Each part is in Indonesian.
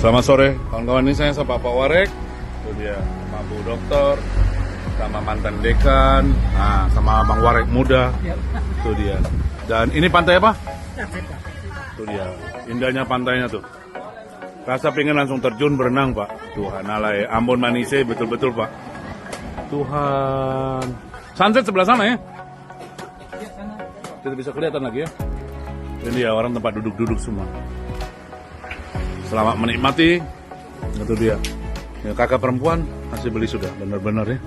Selamat sore, kawan-kawan. Ini saya sama Pak Warek, itu dia, sama Bu Dokter, sama mantan dekan, nah, sama Bang Warek muda, itu dia. Dan ini pantai apa? Itu dia, indahnya pantainya tuh. Rasa pengen langsung terjun berenang, Pak. Tuhan alay, Ambon Manise, betul-betul, Pak. Tuhan. Sunset sebelah sana ya? Tidak bisa kelihatan lagi ya. Ini dia orang tempat duduk-duduk semua. Selamat menikmati. Itu dia. Ya, kakak perempuan masih beli sudah, benar-benar ya.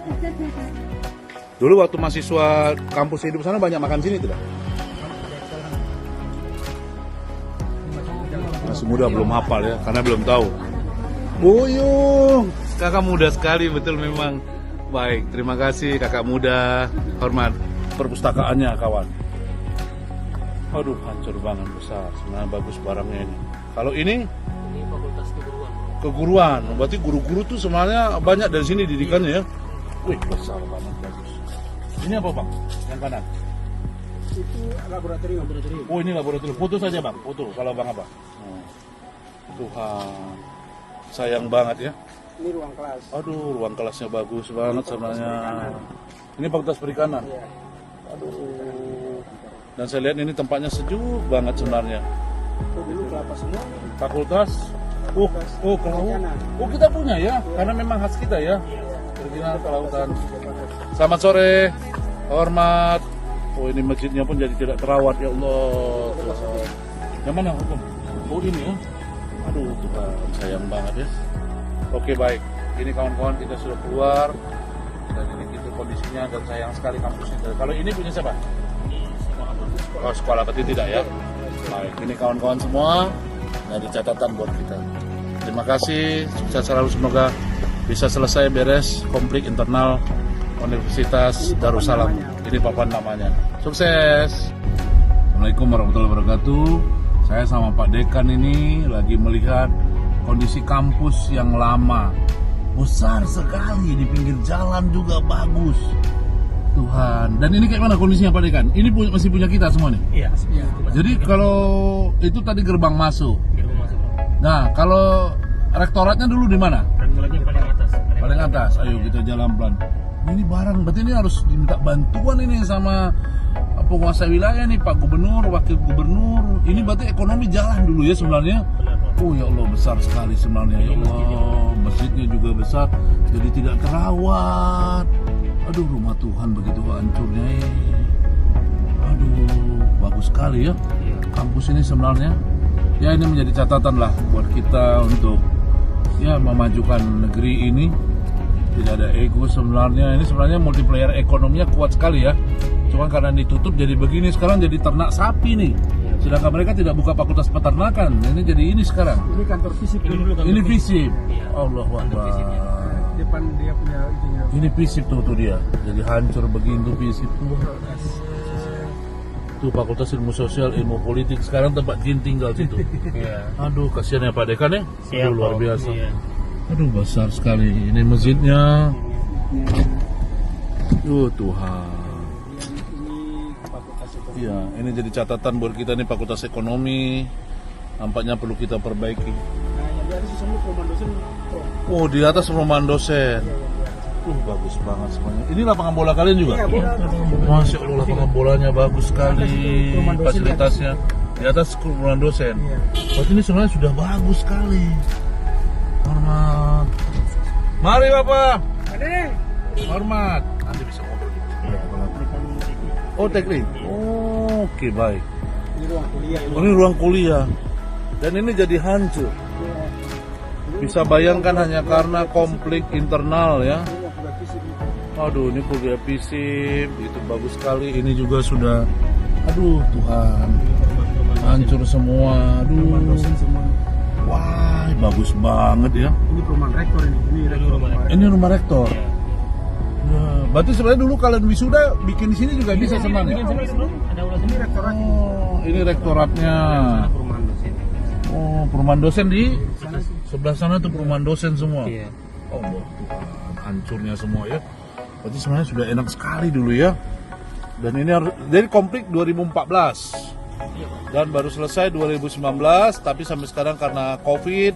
Dulu waktu mahasiswa kampus hidup sana banyak makan sini tidak? Masih muda belum hafal ya, karena belum tahu. Buyung, kakak muda sekali betul memang. Baik, terima kasih kakak muda. Hormat perpustakaannya kawan. Aduh, hancur banget, besar. Sebenarnya bagus barangnya ini. Kalau ini fakultas keguruan, berarti guru-guru tuh sebenarnya banyak dari sini didikannya ya. Wih, besar banget, bagus. Ini apa bang? Yang kanan? itu laboratorium. Oh, ini laboratorium. Foto saja bang, foto. Kalau bang apa? Tuhan, sayang banget ya. Ini ruang kelas. Aduh, ruang kelasnya bagus banget sebenarnya. Ini fakultas perikanan. Iya. Aduh. Dan saya lihat ini tempatnya sejuk banget sebenarnya. Itu dulu kelapa semua. Fakultas. Oh, kita punya ya, karena memang khas kita ya. Perizinan kelautan. Selamat sore, hormat. Oh, ini masjidnya pun jadi tidak terawat ya Allah. Tuhan. Yang mana hukum? Oh, ini ya. Aduh, Tuhan, sayang banget ya. Oke, baik. Ini kawan-kawan kita sudah keluar dan ini gitu kondisinya dan sayang sekali kampusnya. Kalau ini punya siapa? Oh, sekolah berarti tidak ya. Baik, ini kawan-kawan semua dari catatan buat kita. Terima kasih, sukses selalu, semoga bisa selesai beres konflik internal Universitas Darussalam. Ini papan namanya. Sukses. Assalamualaikum warahmatullahi wabarakatuh. Saya sama Pak Dekan ini lagi melihat kondisi kampus yang lama. Besar sekali, di pinggir jalan juga bagus. Tuhan. Dan ini kayak mana kondisinya Pak Dekan? Ini masih punya kita semua nih? Iya. Jadi kalau itu tadi gerbang masuk. Nah, kalau rektoratnya dulu di mana? Paling atas. Paling atas. Ayo kita jalan pelan. Ini barang, berarti ini harus diminta bantuan ini sama penguasa wilayah nih, Pak Gubernur, Wakil Gubernur. Ini berarti ekonomi jalan dulu ya sebenarnya. Oh ya Allah, besar sekali sebenarnya ya Allah. Masjidnya juga besar, jadi tidak terawat. Aduh, rumah Tuhan begitu hancurnya. Aduh, bagus sekali ya kampus ini sebenarnya. Ya, ini menjadi catatan lah buat kita untuk ya memajukan negeri ini. Tidak ada ego sebenarnya. Ini sebenarnya multiplayer ekonominya kuat sekali ya. Cuma karena ditutup jadi begini, sekarang jadi ternak sapi nih. Sedangkan mereka tidak buka fakultas peternakan. Ini jadi ini sekarang. Ini kantor fisik. Ini FISIP. Allahu Akbar. Depan dia punya itunya. Ini FISIP tuh dia. Jadi hancur begini FISIP tuh. Tuh Fakultas Ilmu Sosial, Ilmu Politik, sekarang tempat jin tinggal situ. Aduh, kasihan ya Pak Dekan ya. Aduh, luar biasa. Aduh, besar sekali. Ini masjidnya. Tuhan. Iya, ini jadi catatan buat kita nih, Fakultas Ekonomi. Nampaknya perlu kita perbaiki. Nah, yang di atas semua perumahan dosen. Oh, di atas perumahan dosen. Bagus banget semuanya. Ini lapangan bola kalian juga? Iya, bola. Masya Allah, lapangan bolanya bagus sekali. Fasilitasnya. Di atas perumahan dosen. Iya. Berarti ini sebenarnya sudah bagus sekali. Hormat. Mari Bapak. Ada. Hormat. Nanti bisa ngobrol. Oh, teknik. Oh, oke, baik. Ini ruang kuliah. Ini ruang kuliah. Dan ini jadi hancur. Bisa bayangkan hanya karena konflik internal ya. Aduh, ini kuliah FISIP, itu bagus sekali. Ini juga sudah, aduh Tuhan, hancur semua. Aduh, wah, bagus banget ya. Ini perumahan rektor ini. Ini rektor. Ini rumah rektor. Ya, berarti sebenarnya dulu kalian wisuda bikin di sini juga bisa sebenarnya. Ini rektoratnya. Oh, ini rektoratnya. Perumahan dosen. Oh, perumahan dosen di sebelah sana tuh perumahan dosen semua. Iya. Oh Tuhan, hancurnya semua ya. Berarti sebenarnya sudah enak sekali dulu ya. Dan ini harus dari konflik 2014 dan baru selesai 2019. Tapi sampai sekarang karena COVID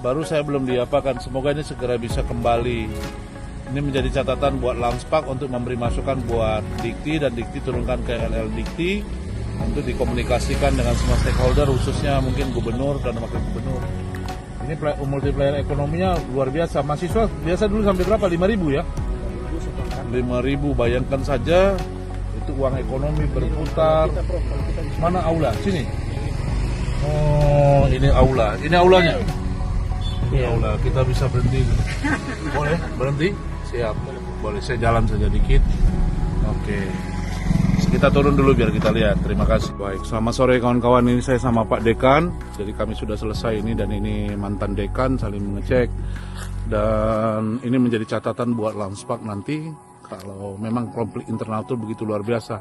baru saya belum diapakan. Semoga ini segera bisa kembali. Ini menjadi catatan buat Langspak untuk memberi masukan buat Dikti, dan Dikti turunkan ke LL Dikti untuk dikomunikasikan dengan semua stakeholder, khususnya mungkin gubernur dan wakil gubernur. Ini multiplier ekonominya luar biasa. Mahasiswa biasa dulu sampai berapa? 5.000 ya? 5.000, bayangkan saja itu uang ekonomi berputar. Mana aula? Sini. Oh, ini aula. Ini aulanya. Ini aula. Kita bisa berhenti. Boleh berhenti? Siap. Boleh, saya jalan saja dikit. Oke. Kita turun dulu biar kita lihat. Terima kasih. Baik, selamat sore kawan-kawan. Ini saya sama Pak Dekan. Jadi kami sudah selesai ini, dan ini mantan Dekan saling mengecek. Dan ini menjadi catatan buat Langspak nanti. Kalau memang konflik internal itu begitu luar biasa.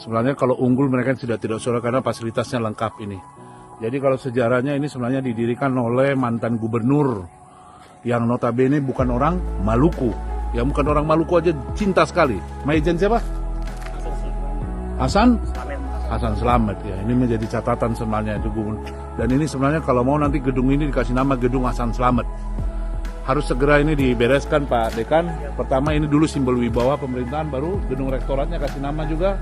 Sebenarnya kalau unggul mereka sudah tidak usah karena fasilitasnya lengkap ini. Jadi kalau sejarahnya ini sebenarnya didirikan oleh mantan gubernur yang notabene bukan orang Maluku. Ya bukan orang Maluku aja cinta sekali. Maijen siapa? Hasan Slamet ya. Ini menjadi catatan sebenarnya itu gubernur. Dan ini sebenarnya kalau mau nanti gedung ini dikasih nama Gedung Hasan Slamet. Harus segera ini dibereskan Pak Dekan. Pertama ini dulu simbol wibawa pemerintahan, baru gedung rektoratnya kasih nama juga.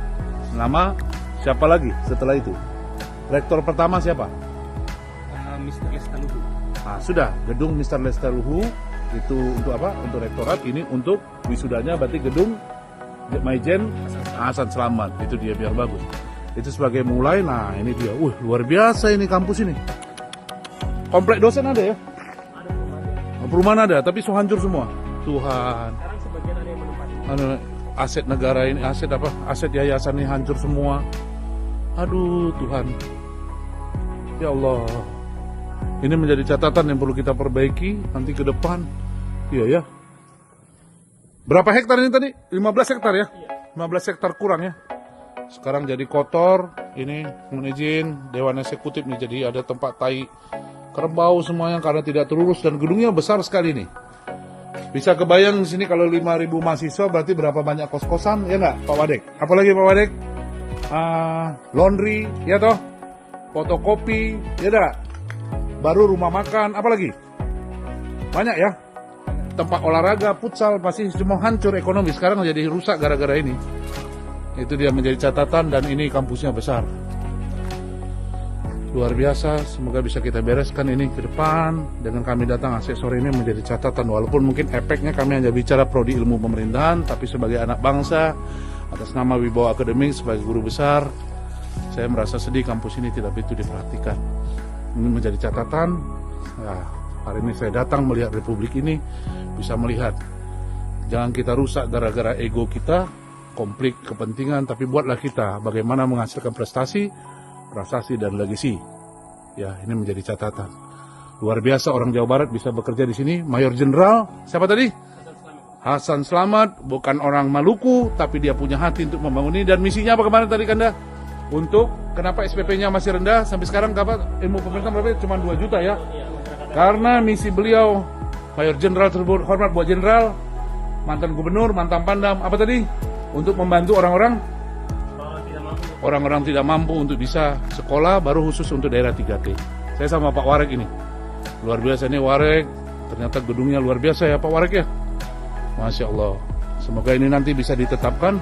Nama siapa lagi setelah itu? Rektor pertama siapa? Mr. Lestaluhu. Nah, sudah, gedung Mr. Lestaluhu itu untuk apa? Untuk rektorat, ini untuk wisudanya berarti gedung Maijen Hasan Slamet. Itu dia biar bagus. Itu sebagai mulai. Nah, ini dia. Luar biasa ini kampus ini. Komplek dosen ada ya? Perumahan ada, tapi hancur semua. Tuhan. Sekarang sebagian ada yang menempati. Aset negara ini, aset apa? Aset yayasan ini hancur semua. Aduh, Tuhan. Ya Allah. Ini menjadi catatan yang perlu kita perbaiki nanti ke depan. Iya ya. Berapa hektar ini tadi? 15 hektar ya? 15 hektar kurang ya. Sekarang jadi kotor. Ini mohon izin Dewan Eksekutif nih, jadi ada tempat tai kerbau semuanya karena tidak terurus, dan gedungnya besar sekali nih. Bisa kebayang di sini kalau 5.000 mahasiswa berarti berapa banyak kos-kosan, ya nggak Pak Wadek? Apalagi Pak Wadek? Laundry, ya toh? Fotokopi, ya enggak? Baru rumah makan, apalagi? Banyak ya? Tempat olahraga, futsal, pasti semua hancur ekonomi. Sekarang jadi rusak gara-gara ini. Itu dia menjadi catatan, dan ini kampusnya besar. Luar biasa, semoga bisa kita bereskan ini ke depan. Dengan kami datang asesor ini menjadi catatan, walaupun mungkin efeknya kami hanya bicara prodi ilmu pemerintahan, tapi sebagai anak bangsa, atas nama Wibawa Akademik sebagai guru besar, saya merasa sedih kampus ini tidak begitu diperhatikan. Ini menjadi catatan. Nah, hari ini saya datang melihat republik ini, bisa melihat jangan kita rusak gara-gara ego kita, konflik kepentingan, tapi buatlah kita bagaimana menghasilkan prestasi dan legasi. Ya, ini menjadi catatan. Luar biasa orang Jawa Barat bisa bekerja di sini. Mayor Jenderal siapa tadi? Hasan Slamet, bukan orang Maluku, tapi dia punya hati untuk membangun ini. Dan misinya apa kemarin tadi Kanda? Untuk kenapa SPP-nya masih rendah sampai sekarang? Dapat ilmu pemerintahan berapa? Cuma 2 juta ya. Karena misi beliau Mayor Jenderal tersebut, hormat buat Jenderal, mantan gubernur, mantan Pangdam, apa tadi? Untuk membantu orang-orang tidak mampu untuk bisa sekolah, baru khusus untuk daerah 3T. Saya sama Pak Warek ini. Luar biasa ini Warek. Ternyata gedungnya luar biasa ya Pak Warek ya. Masya Allah. Semoga ini nanti bisa ditetapkan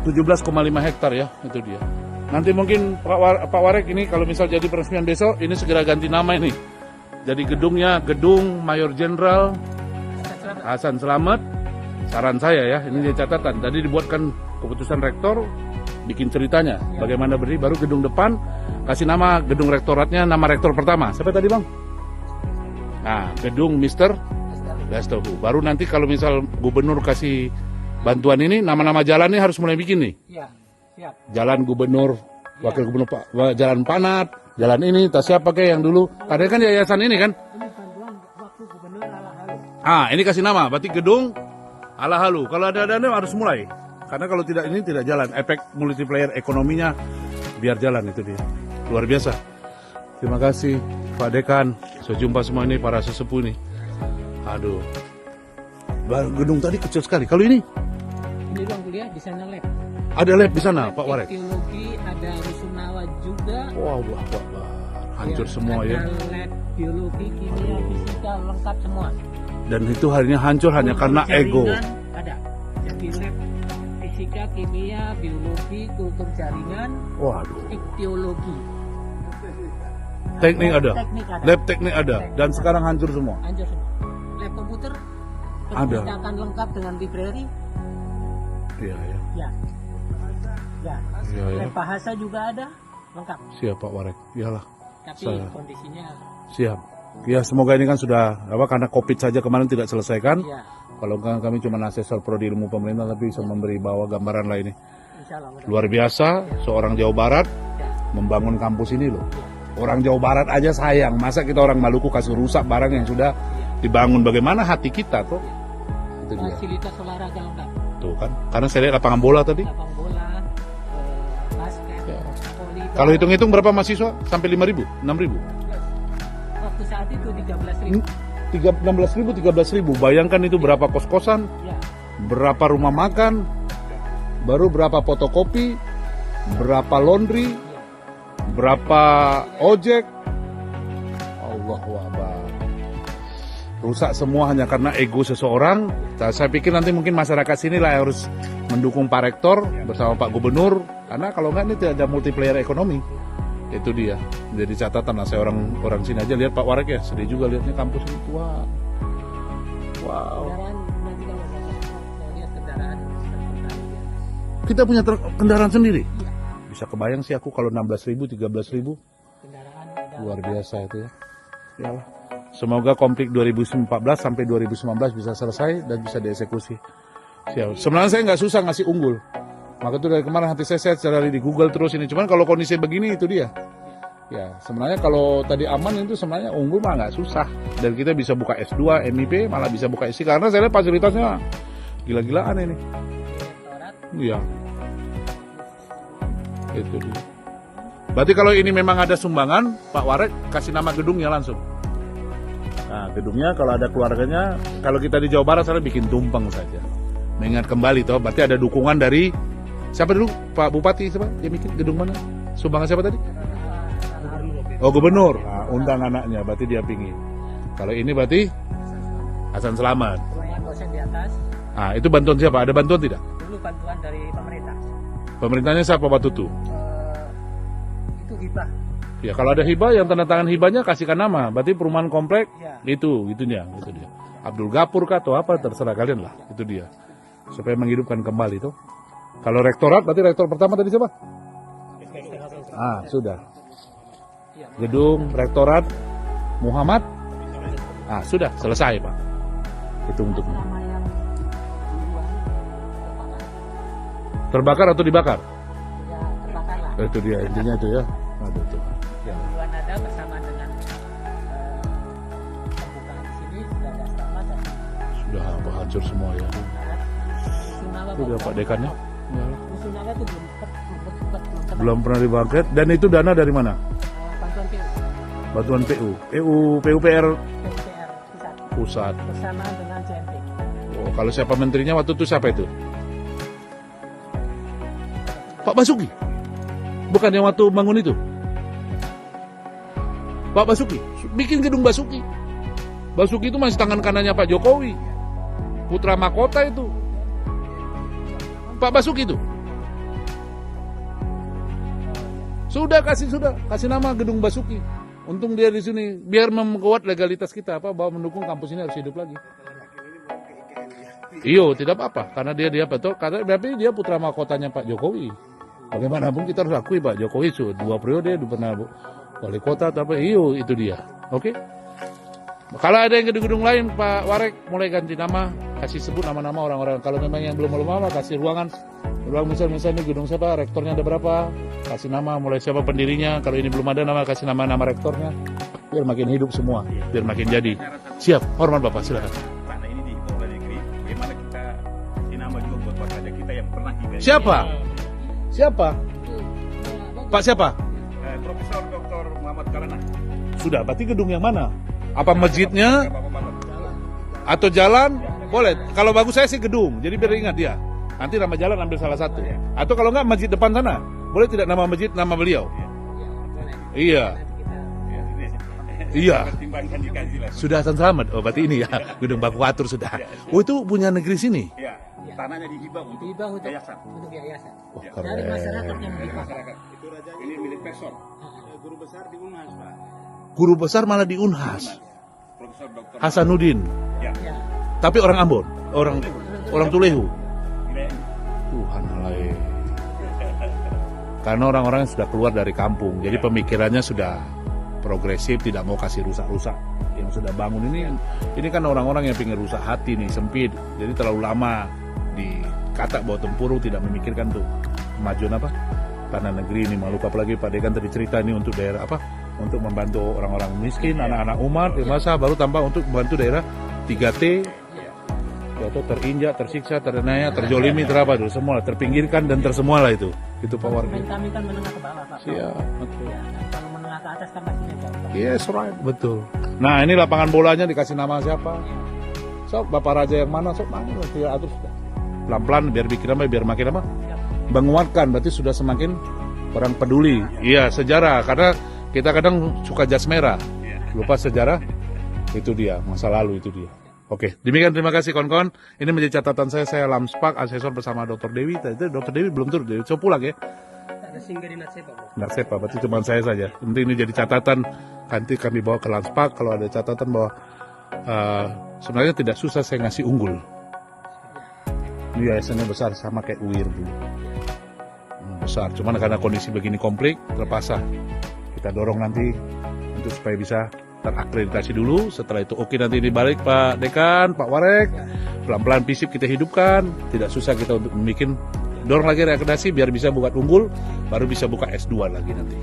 17,5 hektar ya. Itu dia. Nanti mungkin Pak Warek ini kalau misal jadi peresmian besok, ini segera ganti nama ini. Jadi gedungnya Gedung Mayor Jenderal Hasan Slamet. Saran saya ya, ini jadi catatan. Tadi dibuatkan keputusan rektor, bikin ceritanya bagaimana berdiri, baru gedung depan kasih nama gedung rektoratnya, nama rektor pertama siapa tadi Bang? Nah, gedung Mr. Lestaluhu. Baru nanti kalau misal gubernur kasih bantuan ini, nama-nama jalan ini harus mulai bikin nih. Iya, siap. Jalan gubernur, wakil gubernur Pak, jalan Panat, jalan ini, tak siapa kayak yang dulu. Ada kan yayasan ini kan? Ini bantuan wakil gubernur Alahalu. Ini kasih nama, berarti gedung Alahalu. Kalau ada dana harus mulai. Karena kalau tidak ini tidak jalan. Efek multiplier ekonominya biar jalan, itu dia. Luar biasa. Terima kasih Pak Dekan. Saya jumpa semua ini para sesepuh ini. Aduh. Gedung tadi kecil sekali. Kalau ini? Ini ruang kuliah, di sana lab. Ada lab di sana, Pak Warek. Teologi, ada rusunawa juga. Wow, Hancur semua ya. Ada lab biologi, kimia, fisika lengkap semua. Dan itu harinya hancur hanya karena ego. Jaringan ada. Jadi lab fisika, kimia, biologi, kultur jaringan, Waduh. iktiologi. Teknik ada. Teknik ada. Lab teknik ada. Dan sekarang hancur semua. Hancur semua. Lab komputer Ada. perpustakaan lengkap dengan library. Iya, ya. Ya. Ya. Iya, ya. Lab bahasa juga ada lengkap. Siap Pak Warek. Iyalah. Tapi Saya- kondisinya Siap. Ya semoga ini kan sudah karena Covid saja kemarin tidak selesaikan. ya Kalau kan kami cuma asesor prodi ilmu pemerintah tapi bisa memberi bawa gambaran lah ini. insya Allah mudah. Luar biasa seorang Jawa Barat Ya. membangun kampus ini loh. Orang Jawa Barat aja sayang, masa kita orang Maluku kasih rusak barang yang sudah dibangun. Bagaimana hati kita tuh? Itu dia. Fasilitas olahraga lengkap. Tuh kan. Karena saya lihat lapangan bola tadi. Lapang bola, basket, Ya. voli. Kalau hitung-hitung berapa mahasiswa? Sampai 5.000, 6.000. Waktu saat itu 13.000. 16.000, 13.000. Bayangkan itu berapa kos-kosan, Ya. berapa rumah makan, baru berapa fotokopi, berapa laundry, berapa ojek. Allahu Akbar. Rusak semua hanya karena ego seseorang. Nah, saya pikir nanti mungkin masyarakat sini lah yang harus mendukung Pak Rektor bersama Pak Gubernur. Karena kalau enggak ini tidak ada multiplayer ekonomi. Itu dia. Jadi catatan lah, saya orang sini aja lihat Pak Warek ya, sedih juga lihatnya kampus ini tua. Wow. Kendaraan nanti kalau saya lihat kendaraan terkendali ya. Kita punya kendaraan sendiri. Bisa kebayang sih aku kalau 16.000, 13.000. Kendaraan ada. Luar biasa itu ya. Yalah. Semoga konflik 2014 sampai 2019 bisa selesai dan bisa dieksekusi. Siap. Sebenarnya saya nggak susah ngasih unggul. Maka itu dari kemarin hati saya cari di Google terus ini. Cuman kalau kondisi begini itu dia. Ya, sebenarnya kalau tadi aman itu sebenarnya unggul mah nggak susah. Dan kita bisa buka S2, MIP, malah bisa buka SI. Karena saya lihat fasilitasnya gila-gilaan ini. Direktorat. Iya. Itu dia. Berarti kalau ini memang ada sumbangan, Pak Warek kasih nama gedungnya langsung. Nah, gedungnya kalau ada keluarganya, kalau kita di Jawa Barat saya bikin tumpeng saja. Mengingat kembali toh, berarti ada dukungan dari siapa dulu? Pak Bupati siapa? Dia bikin gedung mana? Sumbangan siapa tadi? Oh, gubernur. Nah, undang anaknya, berarti dia pingin. Kalau ini berarti Hasan Selamat. Ruangan dosen di atas. Ah, itu bantuan siapa? Ada bantuan tidak? Dulu bantuan dari pemerintah. Pemerintahnya siapa waktu itu? Itu hibah. Ya kalau ada hibah yang tanda tangan hibahnya kasihkan nama. Berarti perumahan komplek Ya. itu dia. Abdul Gapur kah atau apa terserah kalian lah. Itu dia. Supaya menghidupkan kembali itu. Kalau rektorat berarti rektor pertama tadi siapa? Ah, sudah. Gedung rektorat Muhammad. Ah, sudah selesai, Pak. Itu untuk Nama yang duluan terbakar atau dibakar. ya terbakar lah. Itu dia intinya itu ya. Aduh tuh. Ya. Duluan ada bersama dengan pembukaan di sini sudah ada selamat dan Sudah hancur semua ya. Rusunawa. Itu dia Pak Dekannya. Ya. Rusunawa itu belum Belum pernah dibangkit dan itu dana dari mana? bantuan PU, Bantuan PUPR PUPR pusat pusat. bersama dengan CMP. Oh, kalau siapa menterinya waktu itu siapa itu? Pak Basuki. Bukan yang waktu bangun itu. Pak Basuki bikin gedung Basuki. Basuki itu masih tangan kanannya Pak Jokowi. Putra mahkota itu. Pak Basuki itu. Sudah kasih nama gedung Basuki. Untung dia di sini biar memperkuat legalitas kita bahwa mendukung kampus ini harus hidup lagi. Iyo, tidak apa-apa karena dia betul karena tapi dia putra mahkotanya Pak Jokowi. Bagaimanapun kita harus akui Pak Jokowi sudah 2 periode pernah wali kota atau apa. Iyo, itu dia. Oke. Kalau ada yang gedung-gedung lain Pak Warek mulai ganti nama, kasih sebut nama-nama orang-orang. Kalau memang yang belum lama kasih ruang misalnya ini gedung siapa, rektornya ada berapa, kasih nama mulai siapa pendirinya. Kalau ini belum ada nama kasih nama rektornya. Biar makin hidup semua, biar makin jadi. Siap, hormat Bapak silakan. Karena ini di luar negeri, bagaimana kita kasih nama juga buat warga kita yang pernah hidup. Siapa? Siapa? Pak siapa? Profesor Dr. Muhammad Kalana. Sudah, berarti gedung yang mana? Apa masjidnya atau jalan? Boleh. Kalau bagus saya sih gedung. Jadi biar ingat dia. Nanti nama jalan ambil salah satu. Atau kalau enggak masjid depan sana. Boleh tidak nama masjid nama beliau? Iya. Iya. Pertimbangkan dikaji lah. Sudah Hasan Selamat. Oh, berarti ini ya. Gedung Baku Atur sudah. Oh, itu punya negeri sini. Iya. Tanahnya dihibah untuk Hibah untuk yayasan. yayasan. Wah, Dari masyarakat yang keren. hibah. Masyarakat. Itu raja ini milik Pesor. Guru besar di Unhas, Pak. Guru besar malah di Unhas. Profesor Dr. Hasanuddin. Ya. Ya. Tapi orang Ambon, orang Tulehu. Ini Tuhan alai. Karena orang-orang sudah keluar dari kampung, jadi pemikirannya sudah progresif, tidak mau kasih rusak-rusak. Yang sudah bangun ini kan orang-orang yang pengen rusak hati nih, sempit. Jadi terlalu lama di katak bawah tempurung, tidak memikirkan tuh kemajuan apa tanah negeri ini. Maluku, apalagi Pak Dekan tadi cerita ini untuk daerah apa? Untuk membantu orang-orang miskin, anak-anak umat, masa baru tambah untuk membantu daerah 3T, yaitu terinjak, tersiksa, ternaya, terjolimi, terapa dulu semua, terpinggirkan dan tersemua lah itu Pak Warga. Kami kan menengah ke bawah, Pak. Siap, betul. Ya, dan kalau menengah ke atas kan pastinya jauh. Yes, right, betul. Nah, ini lapangan bolanya dikasih nama siapa? Sok, Bapak Raja yang mana? Sok, mana? Kita atur sudah. Pelan-pelan biar bikin apa? Biar makin apa? Menguatkan, berarti sudah semakin orang peduli. Iya, sejarah. Karena kita kadang suka jas merah, lupa sejarah. Itu dia, masa lalu itu dia. Oke, demikian terima kasih kawan-kawan. Ini menjadi catatan saya Lamspak, asesor bersama Dr. Dewi. Tadi Dr. Dewi belum turun, Dewi pulang ya. Ada singgah di Natsepa, Bro. Narsepa, berarti cuma saya saja. Nanti ini jadi catatan, nanti kami bawa ke Lamspak. Kalau ada catatan bahwa sebenarnya tidak susah saya ngasih unggul. Ini yayasannya besar, sama kayak UIR dulu. Besar, cuman karena kondisi begini komplik, terpaksa kita dorong nanti untuk supaya bisa terakreditasi dulu. Setelah itu oke, nanti dibalik Pak Dekan, Pak Warek, pelan-pelan fisip kita hidupkan. Tidak susah kita untuk membuat, dorong lagi reakreditasi biar bisa buka unggul, baru bisa buka S2 lagi nanti.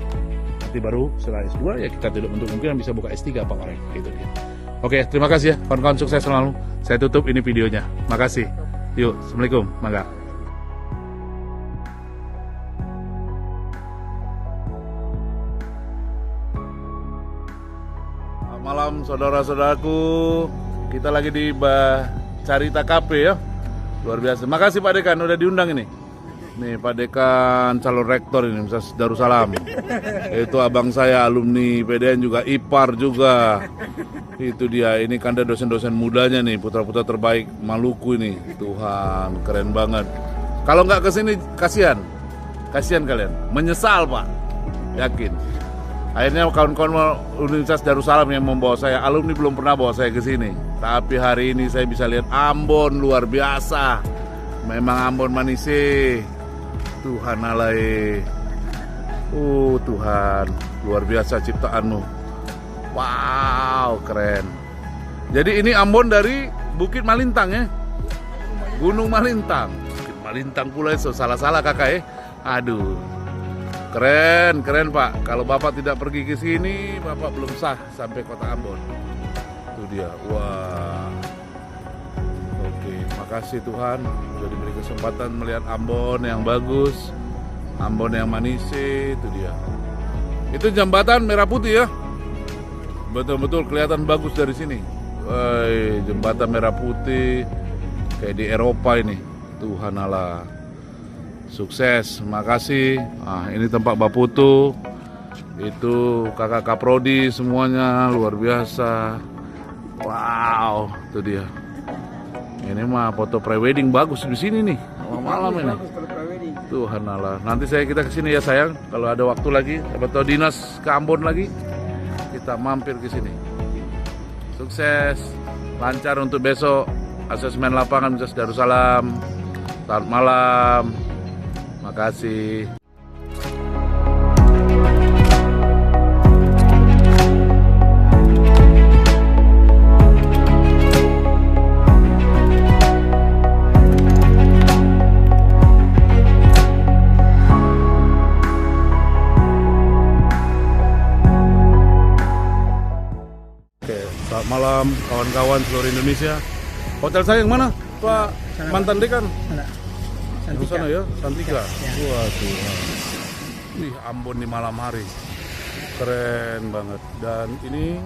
Nanti baru setelah S2 ya kita tidak untuk kemungkinan bisa buka S3 Pak Warek, gitu dia. Oke, terima kasih ya kawan-kawan, sukses selalu. Saya tutup ini videonya. Makasih. Yuk, Assalamualaikum. Mangga. Malam saudara-saudaraku, kita lagi di Carita Cafe ya, luar biasa. Makasih Pak Dekan udah diundang ini. Nih Pak Dekan calon rektor ini Universitas Darussalam. Itu abang saya alumni PDN juga, ipar juga. Itu dia, ini kan ada dosen-dosen mudanya nih, putra-putra terbaik Maluku ini. Tuhan, keren banget. Kalau nggak kesini kasihan kalian, menyesal Pak, yakin. Akhirnya kawan-kawan Universitas Darussalam yang membawa saya, alumni belum pernah bawa saya ke sini. Tapi hari ini saya bisa lihat Ambon luar biasa. Memang Ambon manise. Tuhan alai. Tuhan, luar biasa ciptaanmu. Wow, keren. Jadi ini Ambon dari Bukit Malintang ya. Gunung Malintang. Bukit Malintang pula itu, salah-salah kakak ya. Aduh. Keren Pak. Kalau Bapak tidak pergi ke sini, Bapak belum sah sampai kota Ambon. Itu dia. Wah. Oke, makasih Tuhan sudah diberi kesempatan melihat Ambon yang bagus, Ambon yang manis. Itu dia. Itu jembatan merah putih ya. Betul-betul kelihatan bagus dari sini. Woi, jembatan merah putih kayak di Eropa ini. Tuhan Allah. Sukses, makasih. Ini tempat Baputu, itu kakak Kaprodi, semuanya luar biasa. Wow, itu dia. Ini mah foto prewedding bagus di sini nih, malam ini. Tuhan Allah. Nanti kita kesini ya sayang, kalau ada waktu lagi, atau dinas ke Ambon lagi, kita mampir ke sini. Sukses, lancar untuk besok asesmen lapangan Universitas Darussalam. Selamat malam. Makasih. Oke, selamat malam kawan-kawan seluruh Indonesia. Hotel saya yang mana, Pak mantan Dekan? Di sana ya, Santika. Wah, Tuhan. Wih, Ambon di malam hari. Keren banget. Dan ini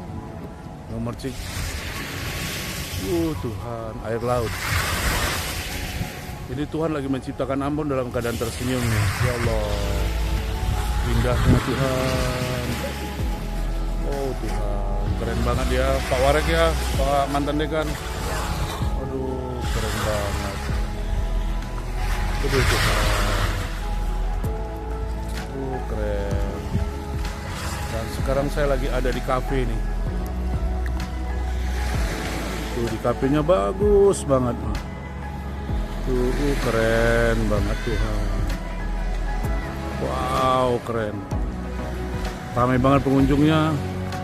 nomor cik. Tuhan, air laut. Ini Tuhan lagi menciptakan Ambon dalam keadaan tersenyum. Ya Allah. Indahnya Tuhan. Oh Tuhan, keren banget ya Pak Warek ya, Pak mantan dekan. Aduh, keren banget. Aduh, Tuhan. Keren. Dan sekarang saya lagi ada di kafe nih. Tuh di kafenya bagus banget. Tuh keren banget Tuhan. Wow, keren. Ramai banget pengunjungnya.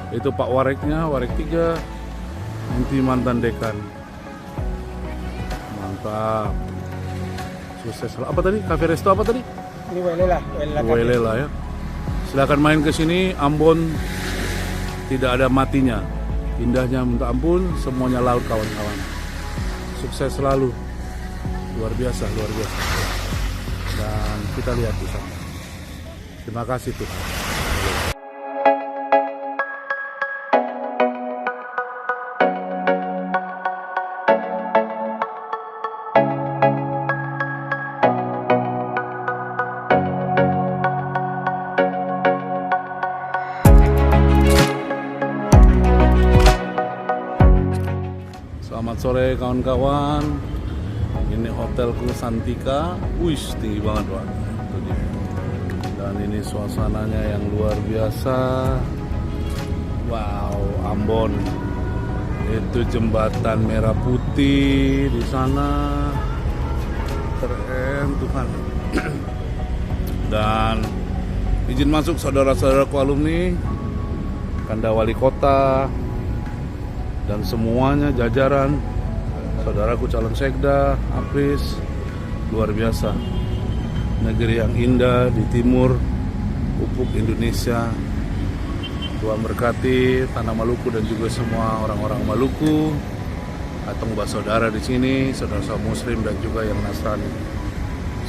Itu Pak Wareknya, Warek 3. Nanti mantan dekan. Mantap. Sukses. Apa tadi? Cafe resto apa tadi? Ini Welela, Welela ya. Silakan main ke sini. Ambon tidak ada matinya. Indahnya minta ampun, semuanya laut kawan-kawan. Sukses selalu. Luar biasa, luar biasa. Dan kita lihat di sana. Terima kasih Tuhan. Selamat sore kawan-kawan. Ini hotelku Santika. Wih, tinggi banget Pak. Itu dia. Dan ini suasananya yang luar biasa. Wow, Ambon. Itu jembatan merah putih di sana. Keren Tuhan. Dan izin masuk saudara-saudaraku alumni, Kanda Wali Kota, dan semuanya jajaran, saudaraku calon sekda, apris, luar biasa. Negeri yang indah di timur, ufuk Indonesia. Tuhan berkati tanah Maluku dan juga semua orang-orang Maluku. Atau mbak saudara di sini, saudara-saudara Muslim dan juga yang Nasrani.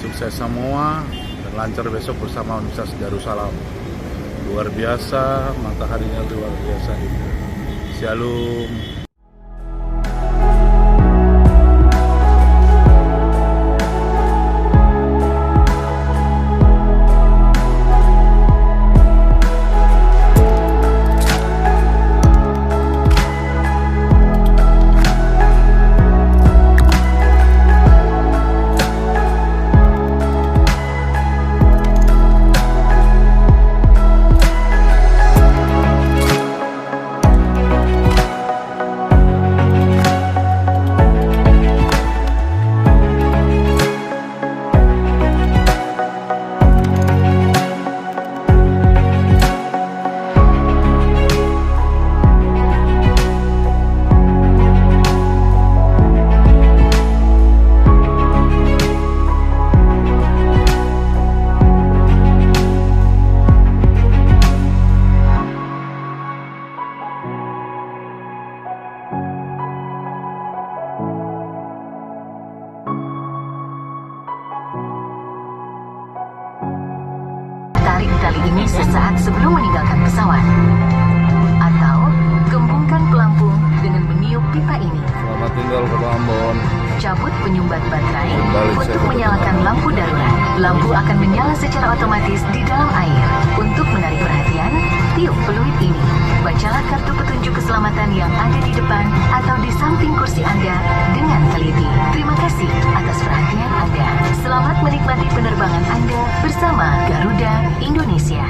Sukses semua dan lancar besok bersama Universitas Darussalam. Luar biasa, mataharinya luar biasa. Shalom. Tarik tali ini sesaat sebelum meninggalkan pesawat. Atau gembungkan pelampung dengan meniup pipa ini. Selamat tinggal Kota Ambon. Cabut penyumbat baterai Kembali untuk saya menyalakan lampu darurat. Lampu akan menyala secara otomatis di dalam air. Untuk menarik perhatian, tiup peluit ini. Bacalah kartu petunjuk keselamatan yang ada di depan atau di samping kursi Anda dengan teliti. Terima kasih atas perhatian Anda. Selamat menikmati penerbangan Anda bersama Garuda Indonesia.